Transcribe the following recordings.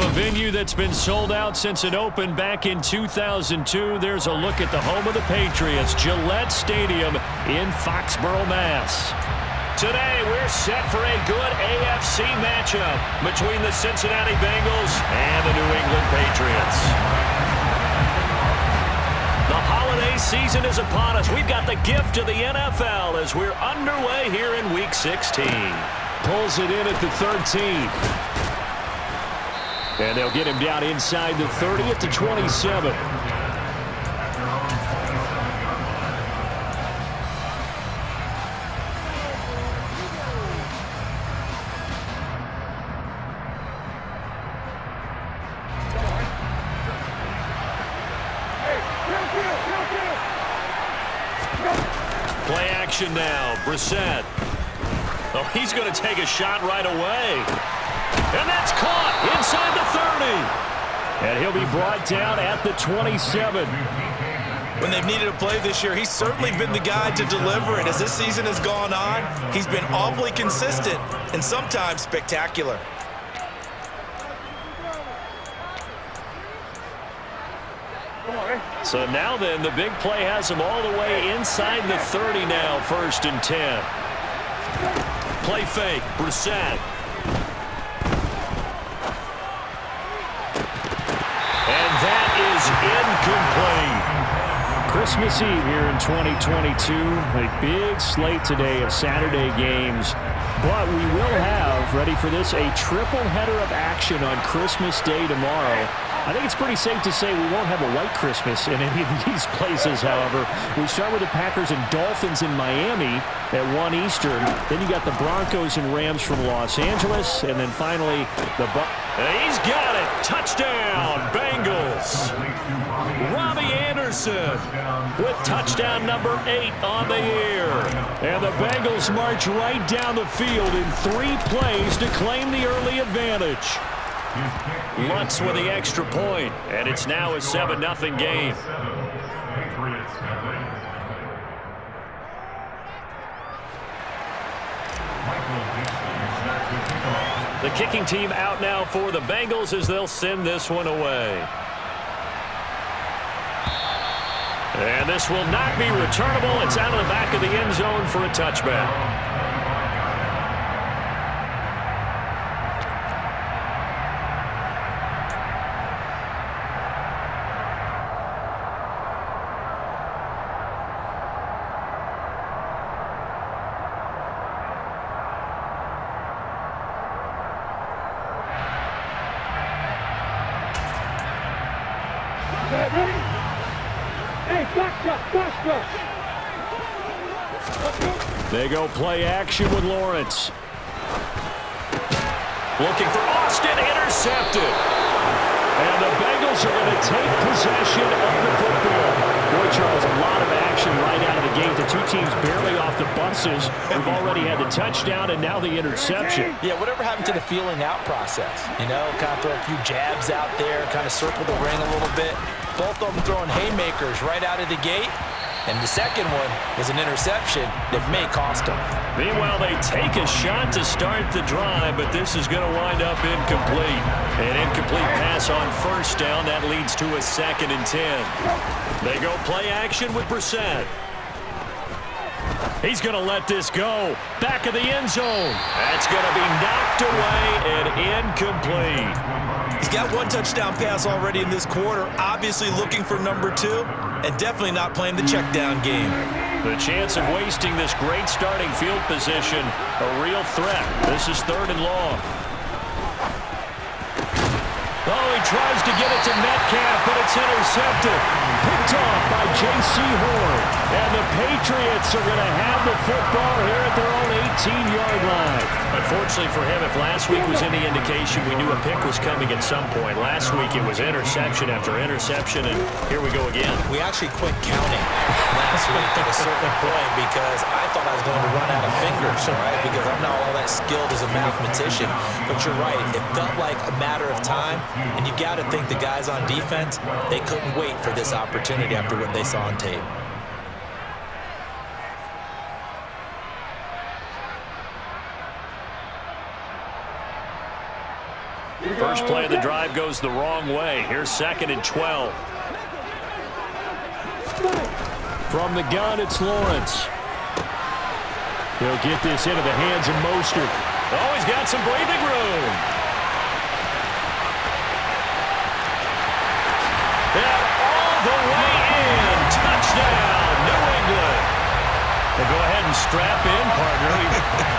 A venue that's been sold out since it opened back in 2002. There's a look at the home of the Patriots, Gillette Stadium in Foxborough, Mass. Today, we're set for a good AFC matchup between the Cincinnati Bengals and the New England Patriots. The holiday season is upon us. We've got the gift of the NFL as we're underway here in Week 16. Pulls it in at the 13. And they'll get him down inside the 30 at the 27. Play action now. Brissett. Oh, he's going to take a shot right away. And that's caught inside the 30. And he'll be brought down at the 27. When they've needed a play this year, he's certainly been the guy to deliver. And as this season has gone on, he's been awfully consistent and sometimes spectacular. So now then, the big play has him all the way inside the 30 now, 1st and 10. Play fake, Brissett. And that is incomplete. Christmas Eve here in 2022. A big slate today of Saturday games. But we will have, ready for this, a triple header of action on Christmas Day tomorrow. I think it's pretty safe to say we won't have a white Christmas in any of these places, however. We start with the Packers and Dolphins in Miami at 1 Eastern. Then you got the Broncos and Rams from Los Angeles. And then finally, the he's got it. Touchdown, Bengals. Robbie Anderson with touchdown number 8 on the year. And the Bengals march right down the field in 3 plays to claim the early advantage. Lutz with the extra point, and it's now a 7-0 game. The kicking team out now for the Bengals as they'll send this one away. And this will not be returnable. It's out of the back of the end zone for a touchback. They go play action with Lawrence. Looking for Austin, intercepted. And the Bengals are going to take possession of the football. Boy, Charles, a lot of action right out of the gate. The two teams barely off the buses. We've already had the touchdown and now the interception. Yeah, whatever happened to the feeling out process? You know, kind of throw a few jabs out there, kind of circle the ring a little bit. Both of them throwing haymakers right out of the gate. And the second one was an interception that may cost them. Meanwhile, they take a shot to start the drive, but this is going to wind up incomplete. An incomplete pass on 1st down. That leads to a 2nd and 10. They go play action with Brissett. He's going to let this go. Back of the end zone. That's going to be knocked away and incomplete. He's got 1 touchdown pass already in this quarter, obviously looking for number 2, and definitely not playing the check down game. The chance of wasting this great starting field position, a real threat. This is 3rd and long. Oh, he tries to get it to Metcalf, but it's intercepted. Picked off by J.C. Horn. And the Patriots are going to have the football here at their own 18-yard line. Unfortunately for him, if last week was any indication, we knew a pick was coming at some point. Last week it was interception after interception, and here we go again. We actually quit counting last week at a certain point because I thought I was going to run out of fingers, right? Because I'm not all that skilled as a mathematician. But you're right. It felt like a matter of time, and you've got to think the guys on defense, they couldn't wait for this opportunity after what they saw on tape. First play of the drive goes the wrong way. Here's 2nd and 12. From the gun, it's Lawrence. He'll get this into the hands of Mostert. Oh, he's got some breathing room. And all the way in. Touchdown, New England. Well, go ahead and strap in, partner.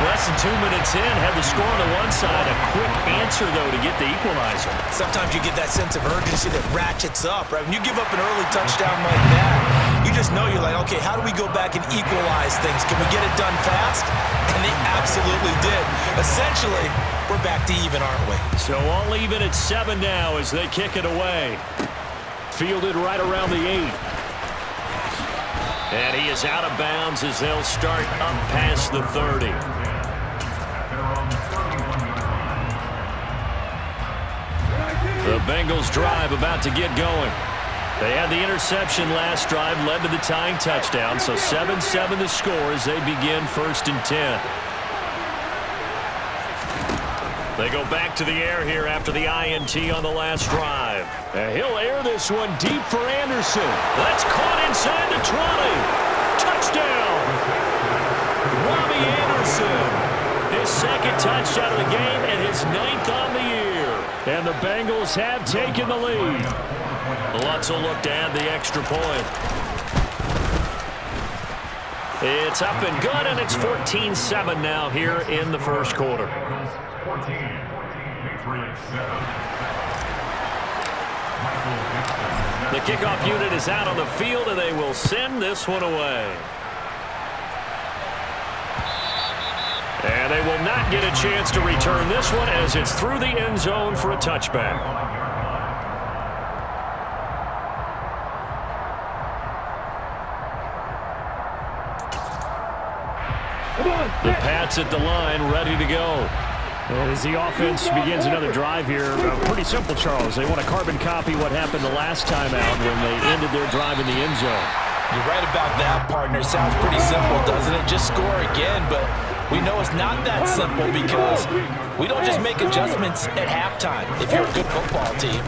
Less than 2 minutes in, had the score on the one side. A quick answer, though, to get the equalizer. Sometimes you get that sense of urgency that ratchets up, right? When you give up an early touchdown like that, you just know you're like, okay, how do we go back and equalize things? Can we get it done fast? And they absolutely did. Essentially, we're back to even, aren't we? So all even at 7 now as they kick it away. Fielded right around the 8. And he is out of bounds as they'll start up past the 30. The Bengals drive about to get going. They had the interception last drive, led to the tying touchdown, so 7-7 the score as they begin 1st and 10. They go back to the air here after the INT on the last drive. And he'll air this one deep for Anderson. That's caught inside the 20. Touchdown! Robbie Anderson. His 2nd touchdown of the game and his 9th on the year. And the Bengals have taken the lead. Lutz will look to add the extra point. It's up and good, and it's 14-7 now here in the first quarter. The kickoff unit is out on the field, and they will send this one away. And they will not get a chance to return this one as it's through the end zone for a touchback. The Pats at the line, ready to go. As the offense begins another drive here, pretty simple, Charles. They want to carbon copy what happened the last time out when they ended their drive in the end zone. You're right about that, partner. Sounds pretty simple, doesn't it? Just score again, but we know it's not that simple because we don't just make adjustments at halftime if you're a good football team.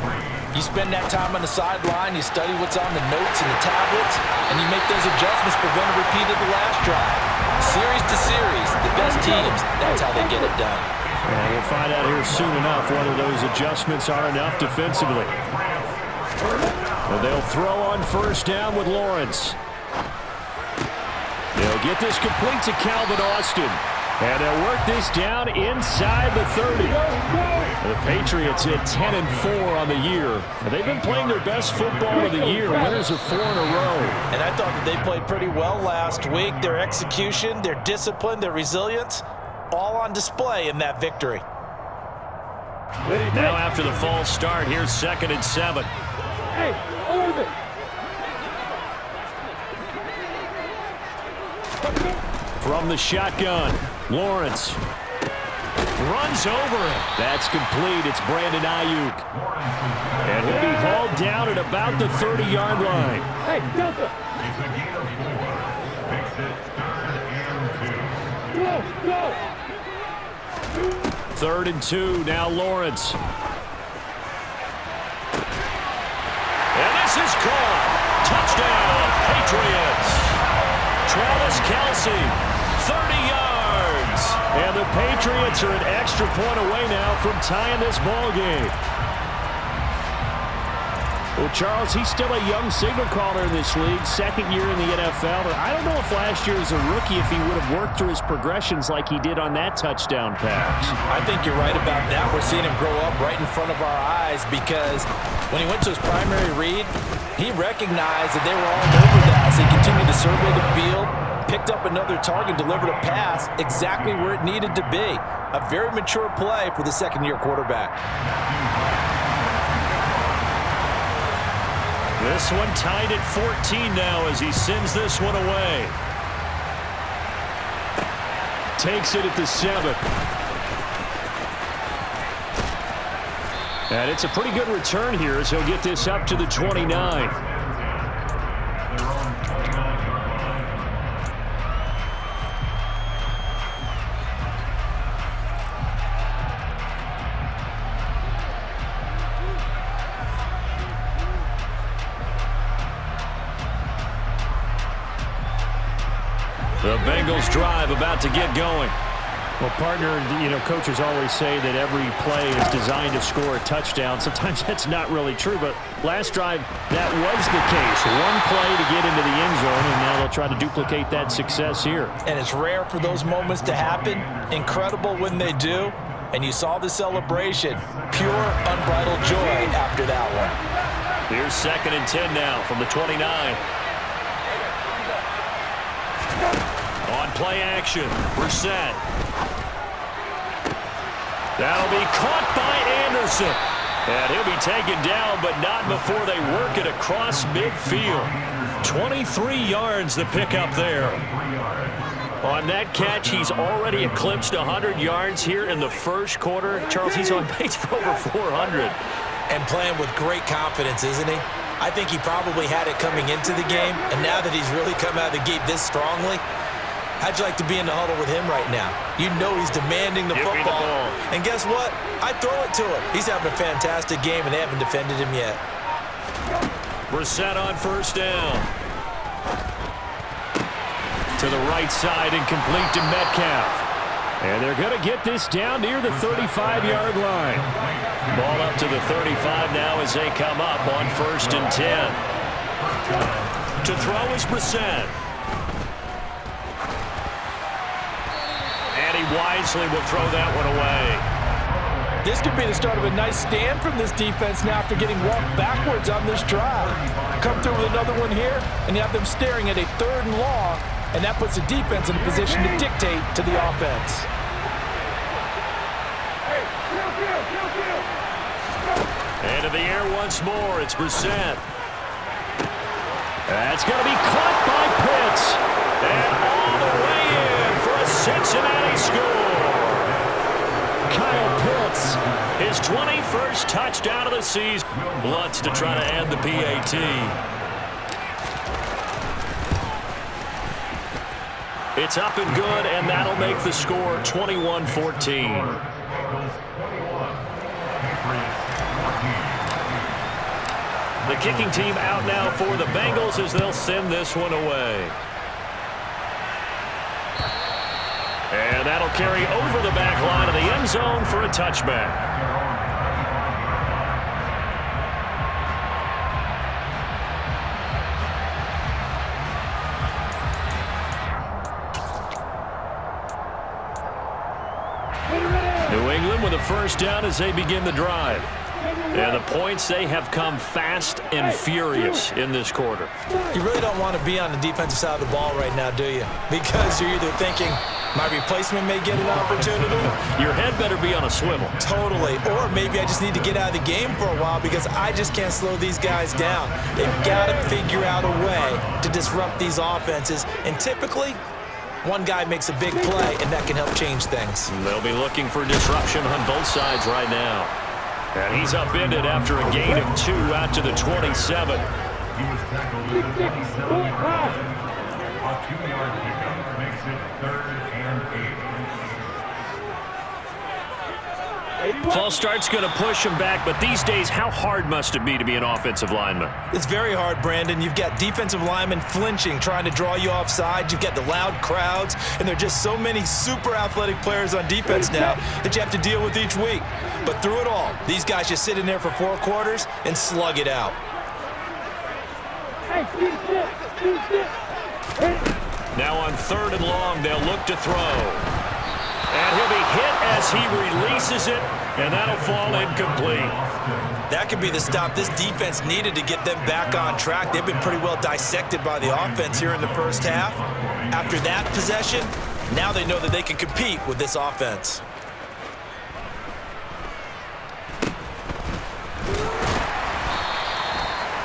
You spend that time on the sideline, you study what's on the notes and the tablets, and you make those adjustments, prevent a repeat of the last drive. Series to series, the best teams, that's how they get it done. And we'll find out here soon enough whether those adjustments are enough defensively. They'll throw on 1st down with Lawrence. They'll get this complete to Calvin Austin. And they'll work this down inside the 30. The Patriots hit 10-4 on the year. They've been playing their best football of the year. Winners of 4 in a row. And I thought that they played pretty well last week. Their execution, their discipline, their resilience, all on display in that victory. Now after the false start, here's 2nd and 7. Hey, over From the shotgun, Lawrence Runs over it. That's complete. It's Brandon Ayuk. And he'll be hauled down at about the 30-yard line. Hey, Delta. Go. 3rd and 2. Now Lawrence. And this is caught. Touchdown, Patriots. Travis Kelce, 30 yards. And the Patriots are an extra point away now from tying this ball game. Well, Charles, he's still a young signal caller in this league, 2nd year in the NFL. But I don't know if last year as a rookie if he would have worked through his progressions like he did on that touchdown pass. I think you're right about that. We're seeing him grow up right in front of our eyes because when he went to his primary read, he recognized that they were all over that as he continued to survey the field, picked up another target, delivered a pass exactly where it needed to be. A very mature play for the 2nd-year quarterback. This one tied at 14 now as he sends this one away. Takes it at the 7. And it's a pretty good return here as he'll get this up to the 29. The Bengals drive about to get going. Well, partner, coaches always say that every play is designed to score a touchdown. Sometimes that's not really true, but last drive, that was the case. One play to get into the end zone, and now they'll try to duplicate that success here. And it's rare for those moments to happen. Incredible when they do. And you saw the celebration. Pure, unbridled joy after that one. Here's 2nd and 10 now from the 29. On play action, Brissett. That'll be caught by Anderson. And he'll be taken down, but not before they work it across midfield. 23 yards to pick up there. On that catch, he's already eclipsed 100 yards here in the first quarter. Charles, he's on pace for over 400. And playing with great confidence, isn't he? I think he probably had it coming into the game, and now that he's really come out of the gate this strongly, how'd you like to be in the huddle with him right now? You know he's demanding the football. And guess what? I throw it to him. He's having a fantastic game, and they haven't defended him yet. Brissett on 1st down. To the right side and complete to Metcalf. And they're going to get this down near the 35-yard line. Ball up to the 35 now as they come up on 1st and 10. To throw is Brissett. And he wisely will throw that one away. This could be the start of a nice stand from this defense now after getting walked backwards on this drive. Come through with another one here, and you have them staring at a 3rd and long, and that puts the defense in a position to dictate to the offense. And in the air once more, it's Brissett. That's going to be caught by Pitts. And all the way in for a Cincinnati score. Kyle Pitts, his 21st touchdown of the season. Lutz to try to add the PAT. It's up and good, and that'll make the score 21-14. The kicking team out now for the Bengals as they'll send this one away. And that'll carry over the back line of the end zone for a touchback. New England with a 1st down as they begin the drive. And the points, they have come fast and furious in this quarter. You really don't want to be on the defensive side of the ball right now, do you? Because you're either thinking, my replacement may get an opportunity. Your head better be on a swivel. Totally. Or maybe I just need to get out of the game for a while because I just can't slow these guys down. They've got to figure out a way to disrupt these offenses. And typically, one guy makes a big play, and that can help change things. They'll be looking for disruption on both sides right now. And he's upended after a gain of 2 out to the 27. False start's going to push him back, but these days, how hard must it be to be an offensive lineman? It's very hard, Brandon. You've got defensive linemen flinching, trying to draw you offside. You've got the loud crowds, and there are just so many super athletic players on defense now that you have to deal with each week. But through it all, these guys just sit in there for 4 quarters and slug it out. Now on 3rd and long, they'll look to throw. And he'll be hit as he releases it, and that'll fall incomplete. That could be the stop this defense needed to get them back on track. They've been pretty well dissected by the offense here in the first half. After that possession, now they know that they can compete with this offense.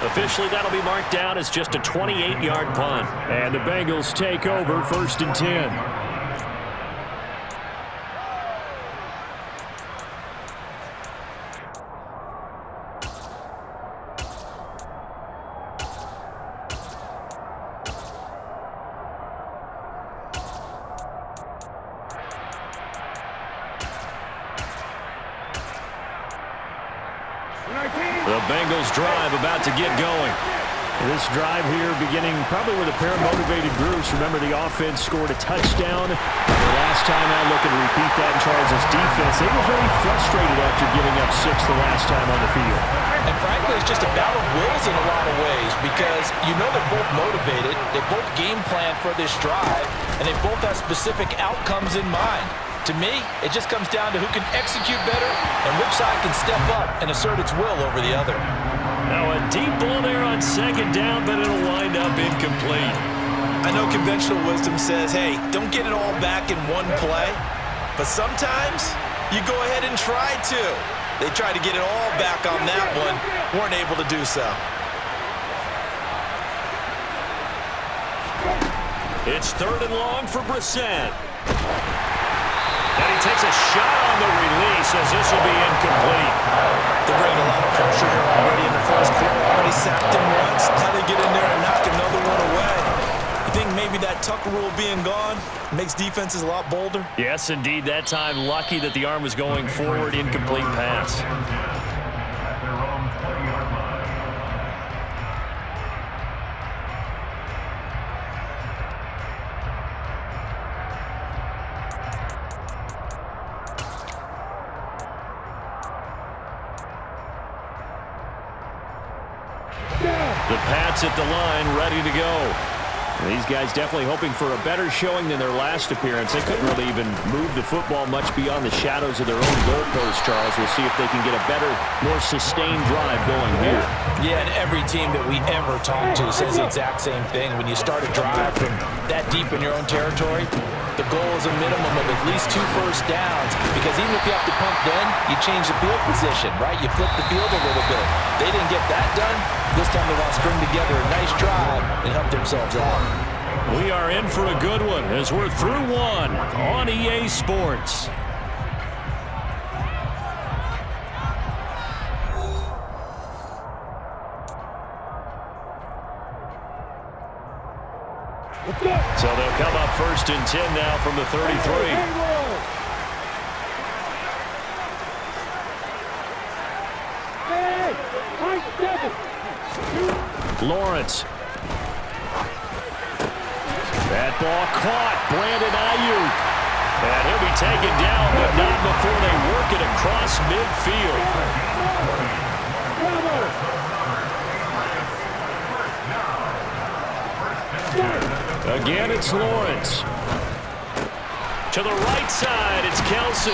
Officially, that'll be marked down as just a 28-yard punt. And the Bengals take over 1st and 10. The Bengals drive about to get going. This drive here beginning probably with a pair of motivated groups. Remember, the offense scored a touchdown. The last time out, looking to repeat that in Charles' defense. They were very frustrated after giving up 6 the last time on the field. And frankly, it's just a battle of wills in a lot of ways because you know they're both motivated. They both game plan for this drive, and they both have specific outcomes in mind. To me, it just comes down to who can execute better and which side can step up and assert its will over the other. Now a deep ball there on second down, but it'll wind up incomplete. I know conventional wisdom says, hey, don't get it all back in one play, but sometimes you go ahead and try to. They tried to get it all back on that one, weren't able to do so. It's 3rd and long for Brissett. And he takes a shot on the release as this will be incomplete. They're bringing a lot of pressure here already in the first quarter. Already sacked him once. How they get in there and knock another one away? You think maybe that Tucker rule being gone makes defenses a lot bolder? Yes, indeed. That time, lucky that the arm was going forward. Incomplete pass. The Pats at the line, ready to go. These guys definitely hoping for a better showing than their last appearance. They couldn't really even move the football much beyond the shadows of their own goalpost, Charles. We'll see if they can get a better, more sustained drive going here. Yeah, and every team that we ever talk to says the exact same thing. When you start a drive from that deep in your own territory, the goal is a minimum of at least 2 first downs, because even if you have to punt then, you change the field position, right? You flip the field a little bit. They didn't get that done. This time they want to string together a nice drive and help themselves out. We are in for a good one as we're through one on EA Sports. So they'll come up 1st and 10 now from the 33. Lawrence. That ball caught. Brandon Ayuk. And he'll be taken down, but not before they work it across midfield. Again, it's Lawrence. To the right side, it's Kelsey.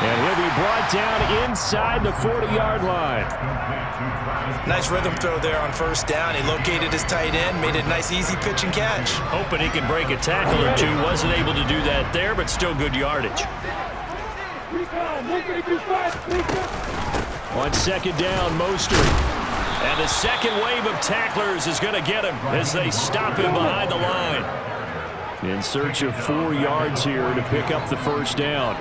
And he'll be brought down inside the 40-yard line. Nice rhythm throw there on 1st down. He located his tight end, made a nice easy pitch and catch. Hoping he can break a tackle or two. Wasn't able to do that there, but still good yardage. On 2nd down, Mostert. And the second wave of tacklers is going to get him as they stop him behind the line. In search of 4 yards here to pick up the 1st down.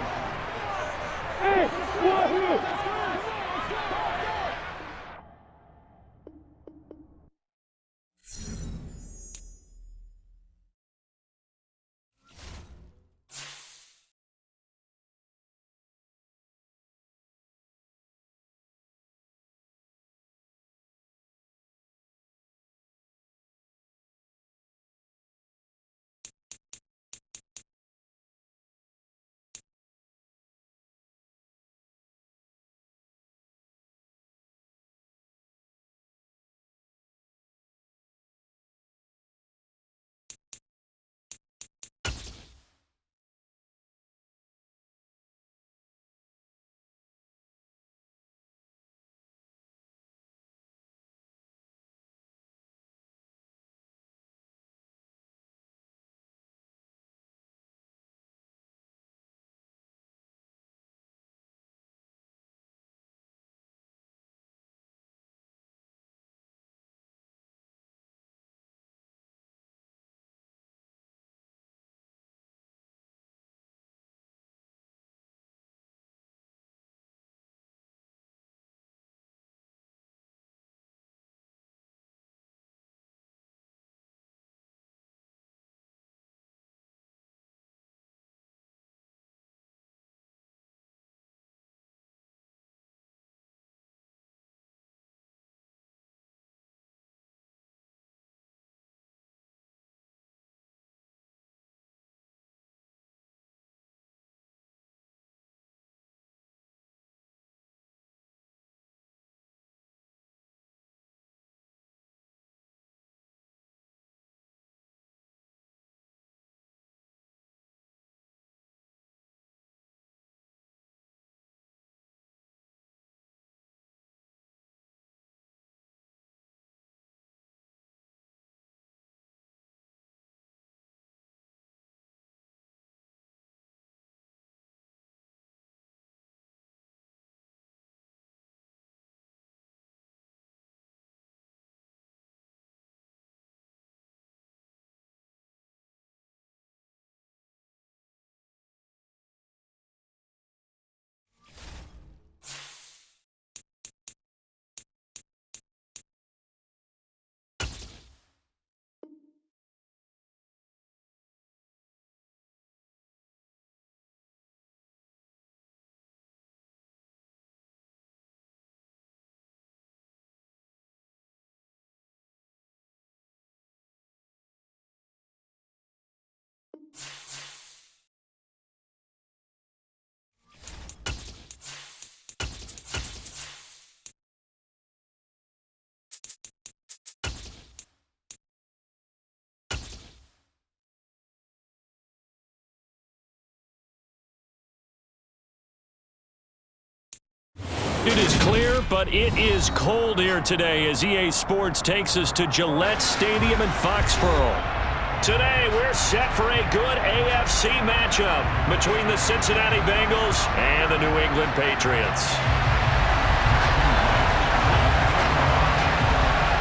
It is clear, but it is cold here today as EA Sports takes us to Gillette Stadium in Foxborough. Today, we're set for a good AFC matchup between the Cincinnati Bengals and the New England Patriots.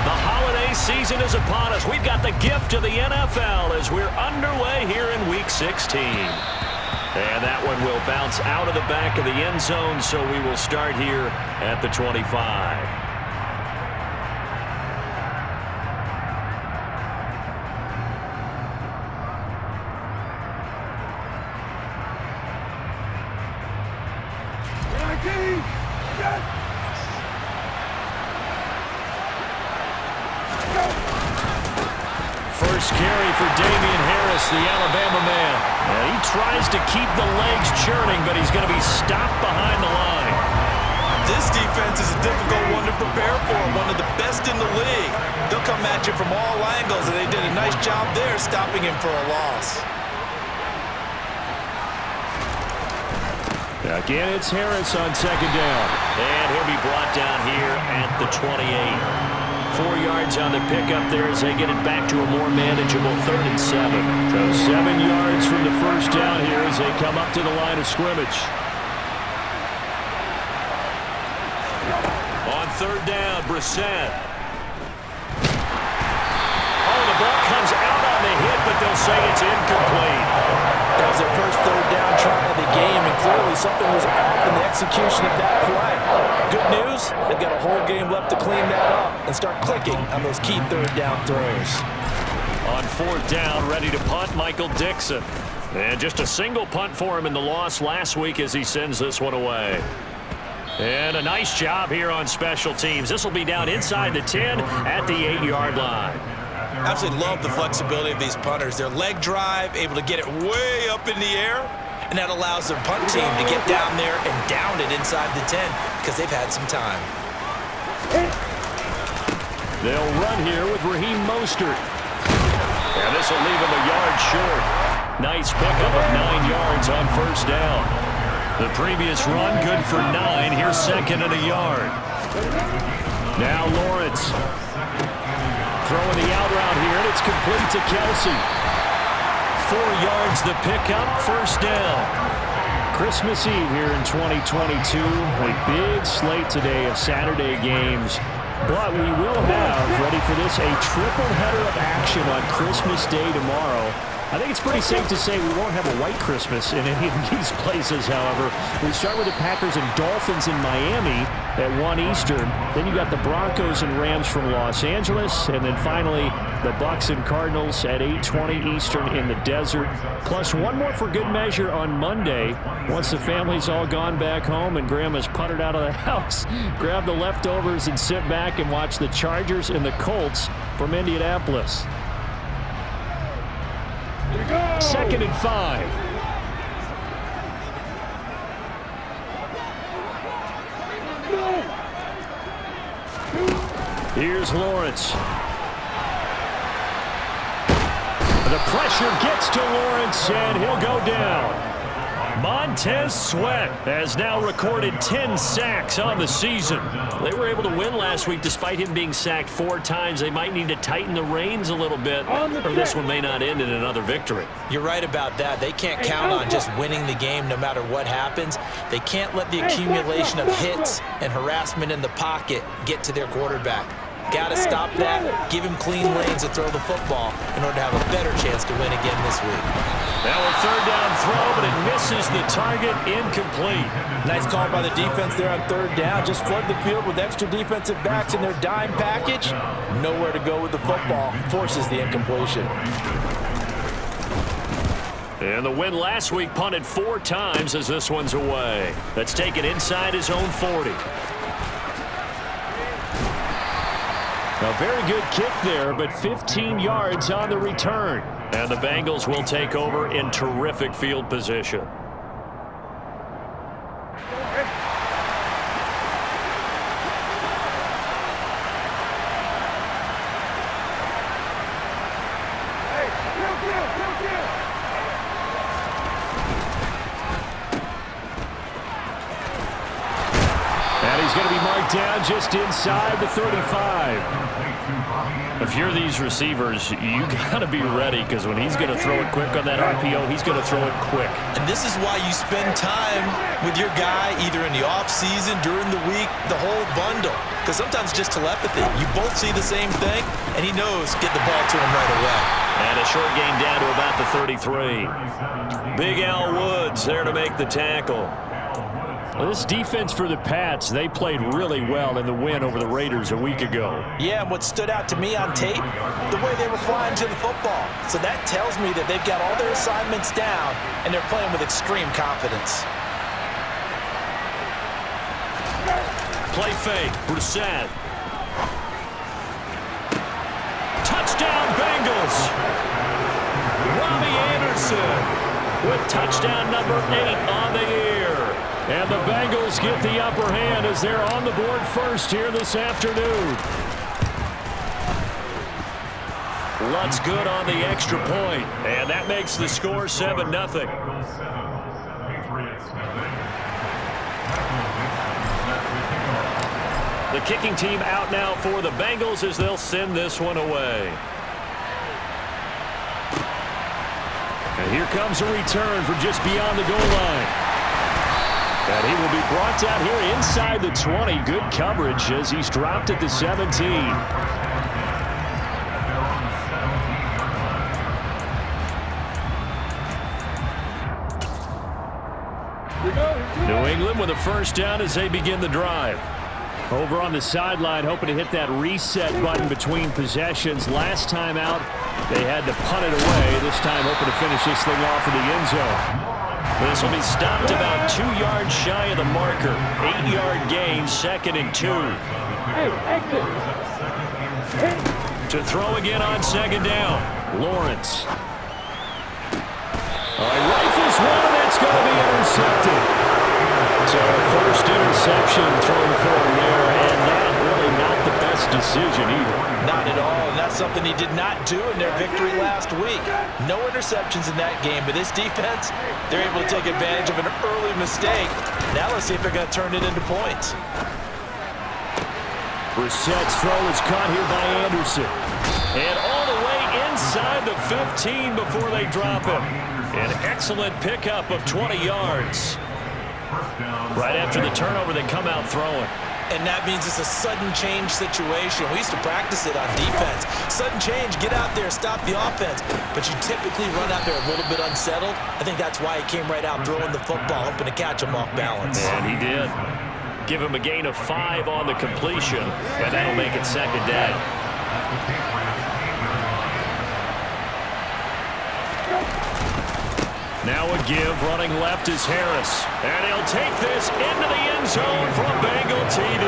The holiday season is upon us. We've got the gift of the NFL as we're underway here in Week 16. And that one will bounce out of the back of the end zone, so we will start here at the 25. First carry for Damian Harris, the Alabama man. And he tries to keep the legs churning, but he's going to be stopped behind the line. This defense is a difficult one to prepare for, one of the best in the league. They'll come at you from all angles, and they did a nice job there stopping him for a loss. Again, it's Harris on second down. And he'll be brought down here at the 28. 4 yards on the pickup there as they get it back to a more manageable 3rd and 7. So 7 yards from the first down here as they come up to the line of scrimmage. On 3rd down, Brissett. Oh, the ball comes out on the hit, but they'll say it's incomplete. That was their first 3rd down try of the game, and clearly something was off in the execution of that play. Good news, they've got a whole game left to clean that up and start clicking on those key 3rd down throws. On 4th down, ready to punt, Michael Dixon. And just a single punt for him in the loss last week as he sends this one away. And a nice job here on special teams. This will be down inside the 10 at the 8-yard line. Absolutely love the flexibility of these punters. Their leg drive, able to get it way up in the air, and that allows their punt team to get down there and down it inside the 10 because they've had some time. They'll run here with Raheem Mostert. And this will leave him a yard short. Nice pickup of 9 yards on first down. The previous run good for 9. Here's 2nd and a yard. Now Lawrence. Throwing the out route here, and it's complete to Kelsey. 4 yards the pickup, first down. Christmas Eve here in 2022. A big slate today of Saturday games. But we will have, ready for this, a triple header of action on Christmas Day tomorrow. I think it's pretty safe to say we won't have a white Christmas in any of these places, however. We start with the Packers and Dolphins in Miami at 1 Eastern. Then you got the Broncos and Rams from Los Angeles. And then finally, the Bucs and Cardinals at 8:20 Eastern in the desert. Plus one more for good measure on Monday. Once the family's all gone back home and Grandma's puttered out of the house, grab the leftovers and sit back and watch the Chargers and the Colts from Indianapolis. 2nd and 5. Here's Lawrence. The pressure gets to Lawrence, and he'll go down. Montez Sweat has now recorded 10 sacks on the season. They were able to win last week despite him being sacked 4 times. They might need to tighten the reins a little bit, or this one may not end in another victory. You're right about that. They can't count on just winning the game no matter what happens. They can't let the accumulation of hits and harassment in the pocket get to their quarterback. Got to stop that, give him clean lanes to throw the football in order to have a better chance to win again this week. Now a 3rd down throw, but it misses the target, incomplete. Nice call by the defense there on 3rd down. Just flood the field with extra defensive backs in their dime package. Nowhere to go with the football. Forces the incompletion. And the win last week punted 4 times as this one's away. That's taken inside his own 40. A very good kick there, but 15 yards on the return. And the Bengals will take over in terrific field position. down just inside the 35. If you're these receivers, you got to be ready, because when he's going to throw it quick on that RPO, he's going to throw it quick. And this is why you spend time with your guy either in the offseason, during the week, the whole bundle. Because sometimes just telepathy. You both see the same thing, and he knows get the ball to him right away. And a short gain down to about the 33. Big Al Woods there to make the tackle. Well, this defense for the Pats, they played really well in the win over the Raiders a week ago. Yeah, and what stood out to me on tape, the way they were flying to the football. So that tells me that they've got all their assignments down, and they're playing with extreme confidence. Play fake, Brissett. Touchdown, Bengals. Robbie Anderson with touchdown number 8 on the year. And the Bengals get the upper hand as they're on the board first here this afternoon. Lutt's good on the extra point, and that makes the score 7-0. The kicking team out now for the Bengals as they'll send this one away. And here comes a return from just beyond the goal line. And he will be brought down here inside the 20. Good coverage as he's dropped at the 17. New England with a first down as they begin the drive. Over on the sideline, hoping to hit that reset button between possessions. Last time out, they had to punt it away. This time, hoping to finish this thing off in the end zone. This will be stopped about 2 yards shy of the marker. 8-yard gain, 2nd and 2. Hey, exit. Hey. To throw again on 2nd down. Lawrence. Rifles one, and that's going to be intercepted. So first interception thrown for him there, and that really not the best decision either. Not at all, and that's something he did not do in their victory last week. No interceptions in that game, but this defense, they're able to take advantage of an early mistake. Now let's see if they're going to turn it into points. Brissett's throw is caught here by Anderson. And all the way inside the 15 before they drop him. An excellent pickup of 20 yards. Right after the turnover, they come out throwing. And that means it's a sudden change situation. We used to practice it on defense. Sudden change, get out there, stop the offense. But you typically run out there a little bit unsettled. I think that's why he came right out throwing the football, hoping to catch him off balance. And he did. Give him a gain of 5 on the completion, and that'll make it 2nd down. Now a give, running left is Harris. And he'll take this into the end zone for a Bengal TD.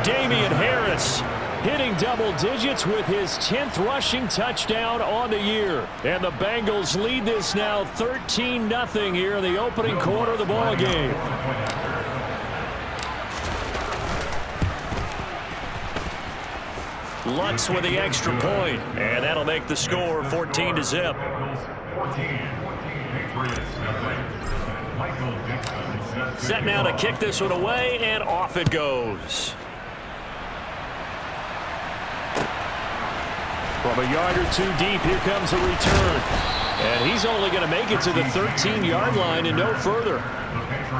Damian Harris hitting double digits with his 10th rushing touchdown on the year. And the Bengals lead this now 13-0 here in the opening quarter of the ball game. Lutz with the extra point, and that'll make the score 14-0. Set now to kick this one away, and off it goes. From a yard or two deep, here comes a return. And he's only going to make it to the 13-yard line and no further.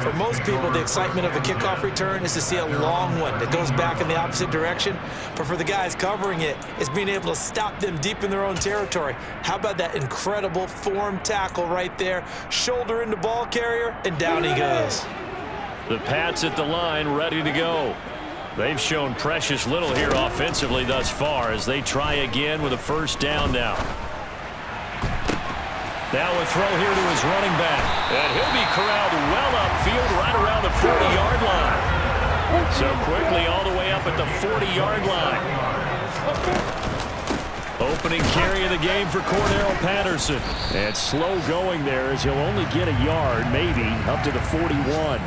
For most people, the excitement of a kickoff return is to see a long one that goes back in the opposite direction. But for the guys covering it, it's being able to stop them deep in their own territory. How about that incredible form tackle right there? Shoulder into ball carrier, and down he goes. The Pats at the line ready to go. They've shown precious little here offensively thus far as they try again with a first down now. Now a throw here to his running back. And he'll be corralled well upfield right around the 40-yard line. So quickly all the way up at the 40-yard line. Opening carry of the game for Cordell Patterson. And slow going there as he'll only get a yard, maybe, up to the 41.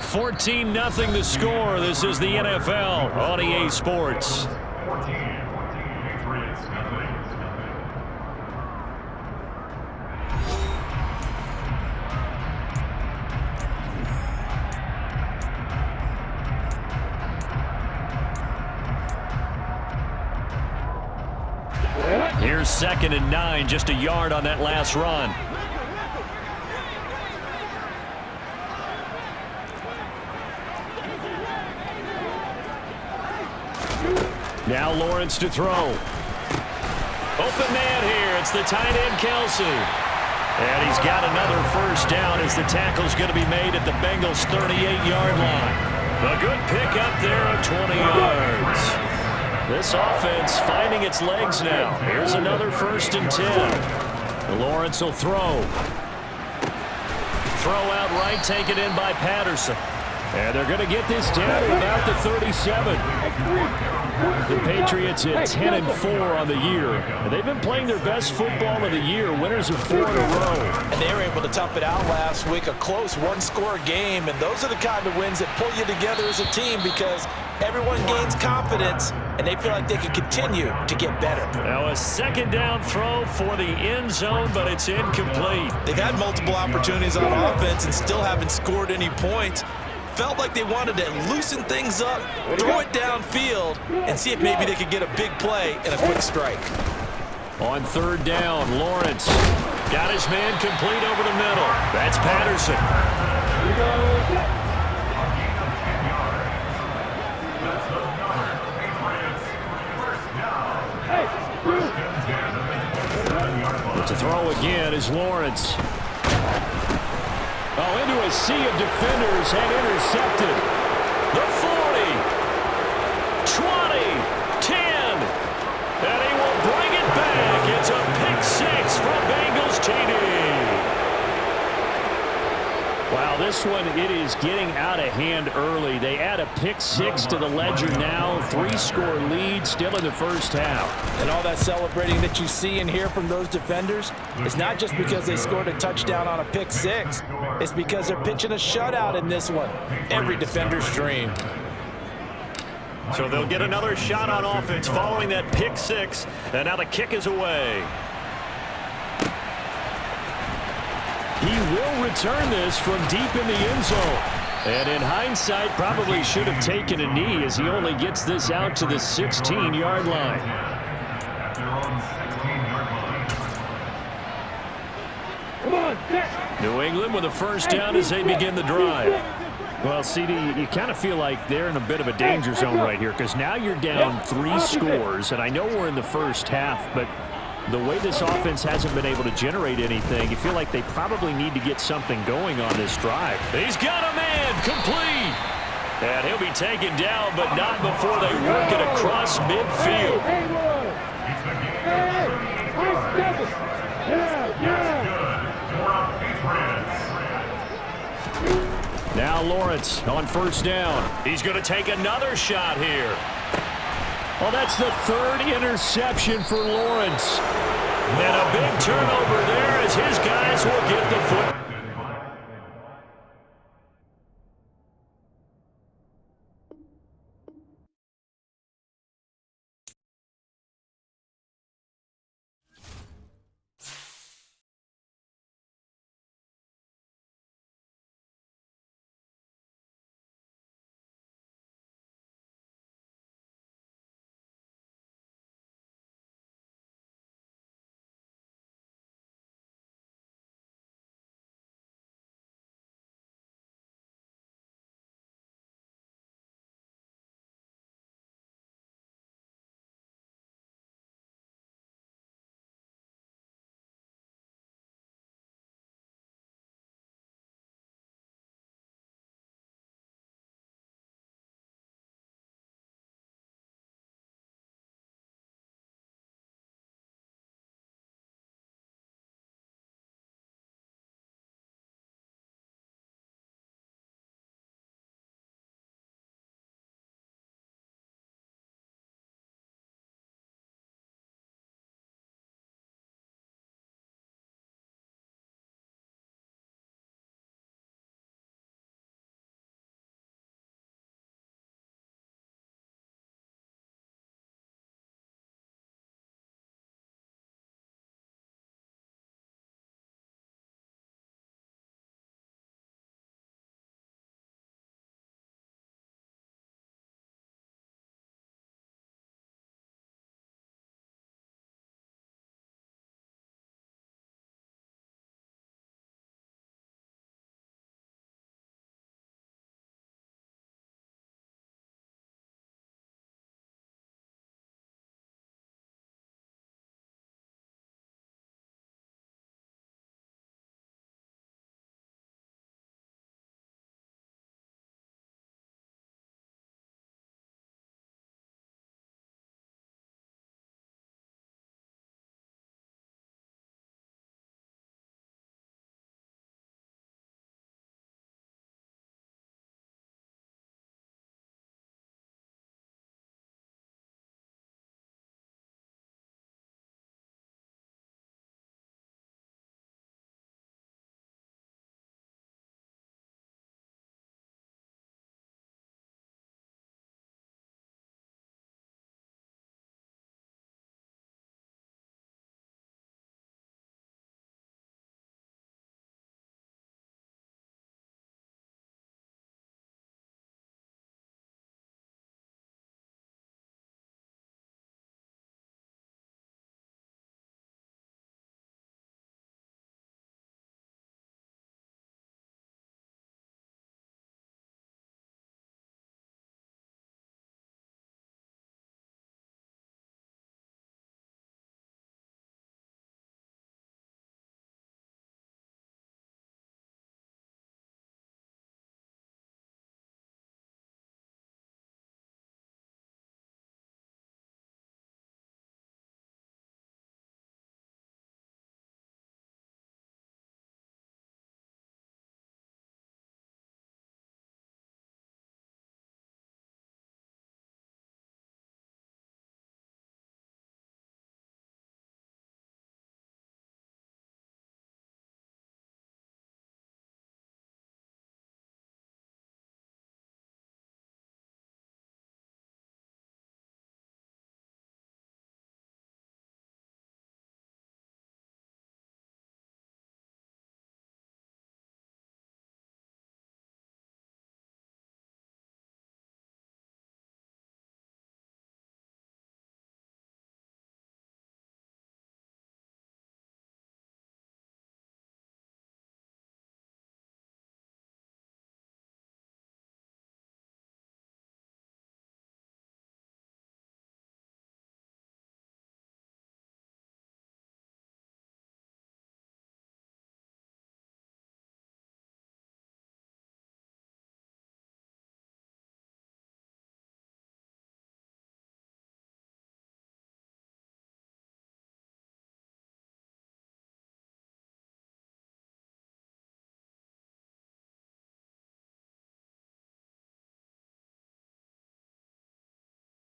14-0 the score. This is the NFL on EA Sports. Here's 2nd and 9, just a yard on that last run. Now Lawrence to throw. Open man here. It's the tight end, Kelsey. And he's got another first down as the tackle's going to be made at the Bengals' 38-yard line. A good pickup there of 20 yards. This offense finding its legs now. Here's another 1st and 10. Lawrence will throw. Throw out right, taken in by Patterson. And they're going to get this down to about the 37. The Patriots at 10-4 on the year. And they've been playing their best football of the year. Winners of 4 in a row. And they were able to tough it out last week. A close one-score game. And those are the kind of wins that pull you together as a team because everyone gains confidence and they feel like they can continue to get better. Now a 2nd down throw for the end zone, but it's incomplete. They've had multiple opportunities on offense and still haven't scored any points. Felt like they wanted to loosen things up, throw it downfield, and see if maybe they could get a big play and a quick strike. On 3rd down, Lawrence got his man complete over the middle. That's Patterson. To throw again is Lawrence. Oh, into a sea of defenders and intercepted. The 40, 20, 10, and he will bring it back. It's a pick 6 from Bengals TD. Wow, this one, it is getting out of hand early. They add a pick 6 to the ledger now. 3-score lead still in the first half. And all that celebrating that you see and hear from those defenders, it's not just because they scored a touchdown on a pick 6. It's because they're pitching a shutout in this one. Every defender's dream. So they'll get another shot on offense following that pick 6. And now the kick is away. He will return this from deep in the end zone. And in hindsight, probably should have taken a knee as he only gets this out to the 16-yard line. New England with a first down as they begin the drive. Well, CD, you kind of feel like they're in a bit of a danger zone right here because now you're down 3 scores. And I know we're in the first half, but the way this offense hasn't been able to generate anything, you feel like they probably need to get something going on this drive. He's got a man complete. And he'll be taken down, but not before they work it across midfield. Now Lawrence on first down. He's going to take another shot here. Well, that's the 3rd interception for Lawrence. And a big turnover there as his guys will get the foot.